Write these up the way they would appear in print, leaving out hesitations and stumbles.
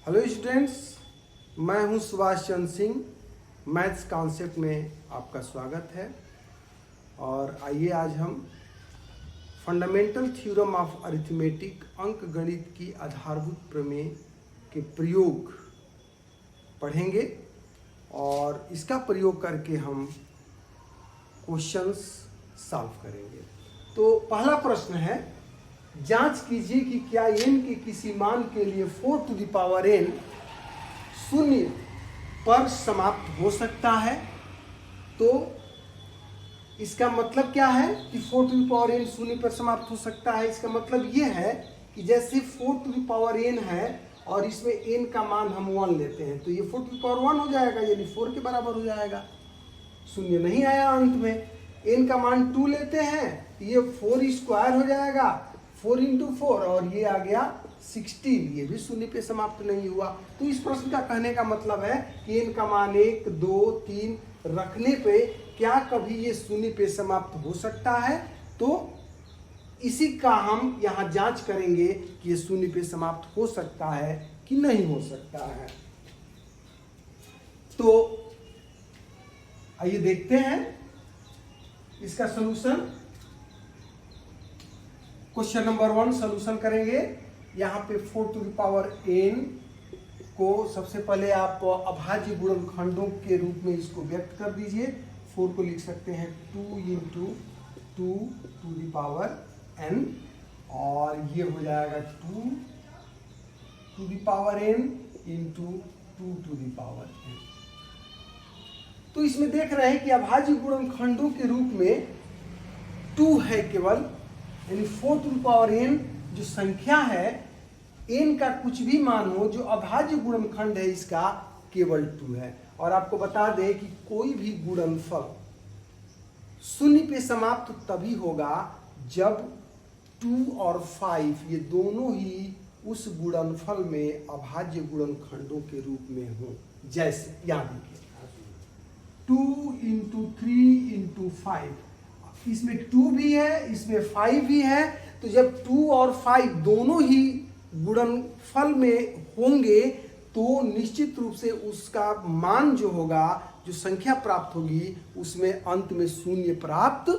Hello students, मैं हूं Subhash Chandra Singh. Maths concept में आपका स्वागत है। और आइए आज हम फंडामेंटल थ्योरम ऑफ अरिथमेटिक अंक गणित की आधारभूत प्रमेय के प्रयोग पढ़ेंगे और इसका प्रयोग करके हम क्वेश्चंस सॉल्व करेंगे। तो पहला प्रश्न है, जांच कीजिए कि क्या n के किसी मान के लिए 4 टू द पावर n शून्य पर समाप्त हो सकता है। तो इसका मतलब क्या है कि 4 टू द पावर n शून्य पर समाप्त हो सकता है। इसका मतलब ये है कि जैसे 4 टू द पावर n है और इसमें n का मान हम 1 लेते हैं तो ये 4 टू द पावर 1 हो जाएगा, यानी 4 के बराबर हो जाएगा। शून्य नहीं आया अंत में। n का मान 2 लेते हैं तो ये 4 स्क्वायर हो जाएगा, 4 इंटू 4, और ये आ गया 16। ये भी शून्य पे समाप्त नहीं हुआ। तो इस प्रश्न का कहने का मतलब है कि n का मान 1, 2, 3 रखने पे क्या कभी ये शून्य पे समाप्त हो सकता है। तो इसी का हम यहाँ जांच करेंगे कि ये शून्य पे समाप्त हो सकता है कि नहीं हो सकता है। तो आइए देखते हैं इसका सलूशन। क्वेश्चन नंबर 1 सॉल्यूशन करेंगे। यहाँ पे 4 टू द पावर n को सबसे पहले आप अभाज्य गुणनखंडों के रूप में इसको व्यक्त कर दीजिए। 4 को लिख सकते हैं 2 into 2 to the power n, और ये हो जाएगा 2 to the power n into 2 to the power n। तो इसमें देख रहे हैं कि अभाज्य गुणनखंडों के रूप में 2 है केवल, यानी 4 टू द पावर n जो संख्या है, n का कुछ भी मान हो जो अभाज्य गुणनखंड है इसका केवल 2 है। और आपको बता दें कि कोई भी गुणनफल शून्य पे समाप्त तभी होगा जब 2 और 5 ये दोनों ही उस गुणनफल में अभाज्य गुणनखंडों के रूप में हो। जैसे यहाँ देखिए 2 इंटू 3 इंटू 5, इसमें 2 भी है, इसमें 5 भी है। तो जब 2 और 5 दोनों ही गुणनफल में होंगे तो निश्चित रूप से उसका मान जो होगा, जो संख्या प्राप्त होगी, उसमें अंत में शून्य प्राप्त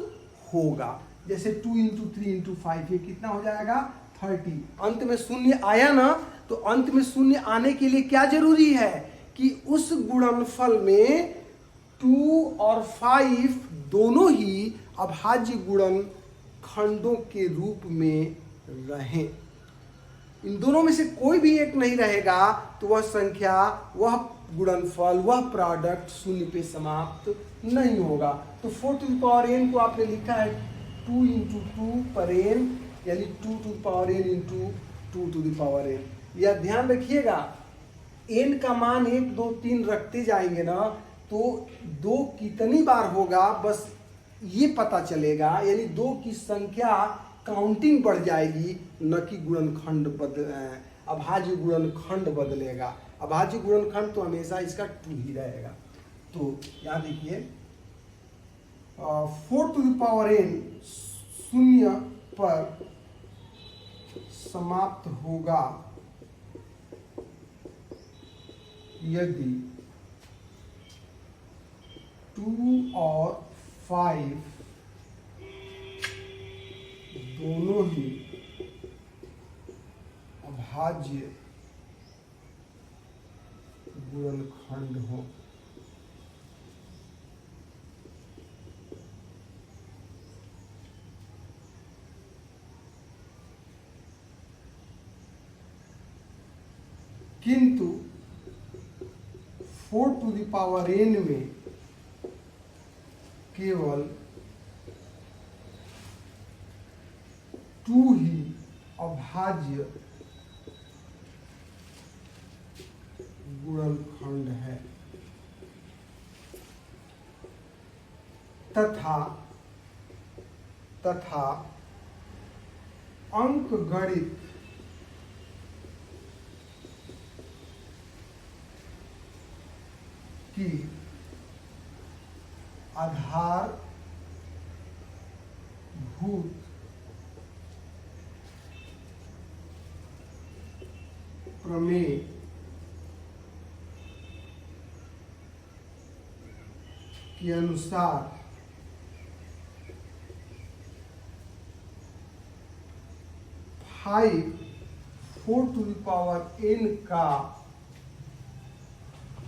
होगा। जैसे 2 इंटू 3 इंटू 5 ये कितना हो जाएगा 30। अंत में शून्य आया ना, तो अंत में शून्य आने के लिए क्या जरूरी है कि उस गुणनफल में 2 और 5 दोनों ही अभाज्य गुणनखंडों के रूप में रहें। इन दोनों में से कोई भी एक नहीं रहेगा तो वह संख्या, वह गुणनफल, वह प्रोडक्ट शून्य पे समाप्त नहीं होगा। तो 4 टू द पावर n को आपने लिखा है 2 इंटू 2 पर n, यानी 2 to the power n into 2 to the power n। यह ध्यान रखिएगा, n का मान 1, 2, 3 रखते जाएंगे ना तो 2 कितनी बार होगा बस ये पता चलेगा, यानी 2 की संख्या काउंटिंग बढ़ जाएगी, न कि गुणनखंड अभाज्य गुणनखंड बदलेगा। अभाज्य गुणनखंड तो हमेशा इसका 2 ही रहेगा। तो यहाँ देखिए 4 टू द पावर n शून्य पर समाप्त होगा यदि 2 और 5 दोनों ही अभाज्य गुणनखंड हो। किंतु 4 टू द पावर n में केवल 2 ही अभाज्य गुणनखंड है तथा अंकगणित की आधारभूत प्रमेय के अनुसार फाइव 4n का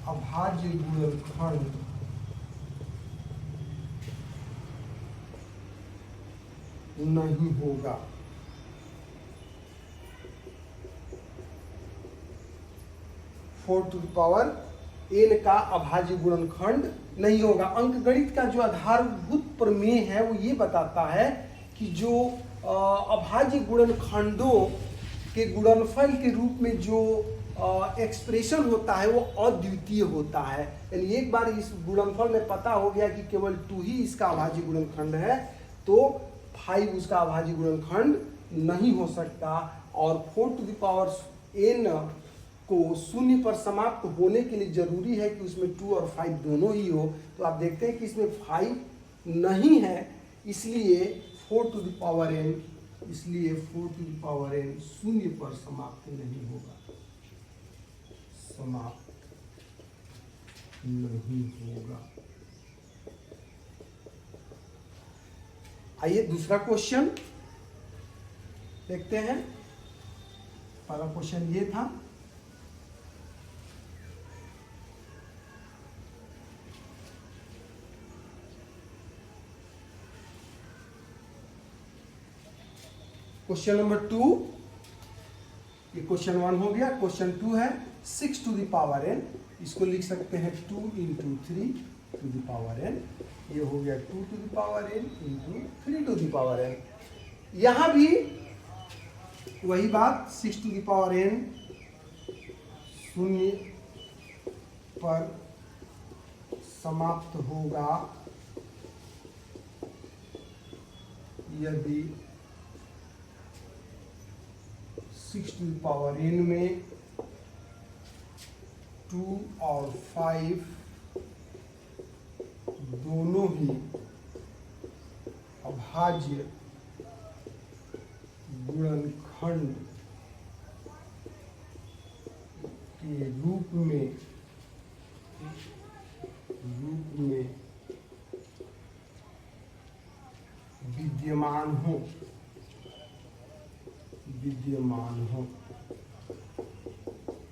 अभाज्य गुणनखंड नहीं होगा। 4n का अभाज्य गुणनखंड नहीं होगा। अंकगणित का जो आधारभूत प्रमेय है वो ये बताता है कि जो अभाज्य गुणनखंडों के गुणनफल के रूप में जो एक्सप्रेशन होता है वो अद्वितीय होता है। यानी एक बार इस गुणनफल में पता हो गया कि केवल 2 ही इसका अभाज्य गुणनखंड है तो 5 उसका अभाज्य गुणनखंड नहीं हो सकता। और 4n को शून्य पर समाप्त होने के लिए जरूरी है कि उसमें 2 और 5 दोनों ही हो। तो आप देखते हैं कि इसमें 5 नहीं है, इसलिए 4n शून्य पर समाप्त नहीं होगा, समाप्त नहीं होगा। आइए दूसरा क्वेश्चन देखते हैं। पहला क्वेश्चन ये था, क्वेश्चन नंबर 2, ये क्वेश्चन 1 हो गया। क्वेश्चन 2 है 6n, इसको लिख सकते हैं 2 × 3n, ये हो गया 2n × 3n। यहां भी वही बात, 6n शून्य पर समाप्त होगा यदि 6n में 2 और 5 दोनों ही अभाज्य गुणनखंड के रूप में विद्यमान हो।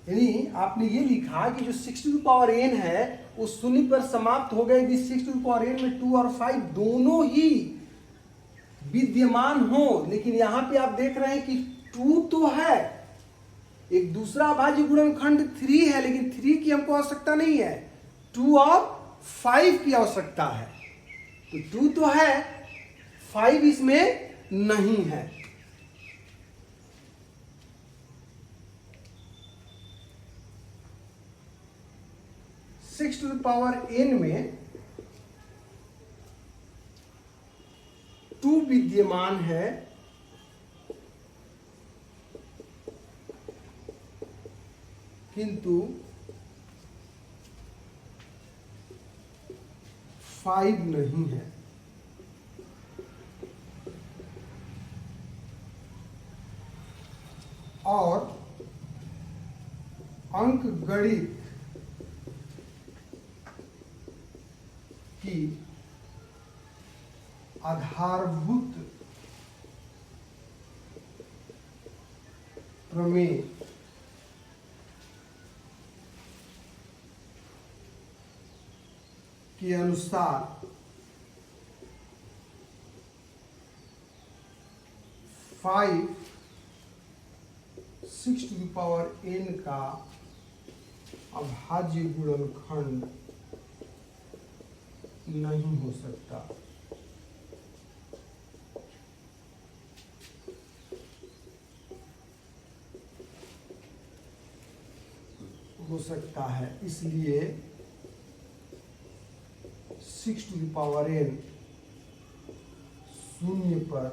यानी आपने ये लिखा कि जो 6n है वो शून्य पर समाप्त हो गए यदि 6n में 2 और 5 दोनों ही विद्यमान हो। लेकिन यहां पे आप देख रहे हैं कि 2 तो है, एक दूसरा अभाज्य गुणनखंड 3 है, लेकिन 3 की हमको आवश्यकता नहीं है, 2 और 5 की आवश्यकता है। तो 2 तो है, 5 इसमें नहीं है। n में 2 विद्यमान है, किंतु 5 नहीं है। और अंकगणित की आधारभूत प्रमेय के अनुसार 5 6n का अभाज्य गुणनखंड नहीं हो सकता। हो सकता है, इसलिए 6n शून्य पर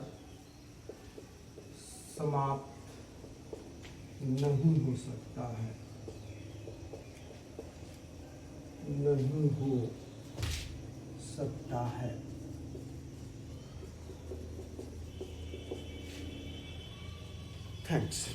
समाप्त नहीं हो सकता है, नहीं हो सकता है। थैंक्स।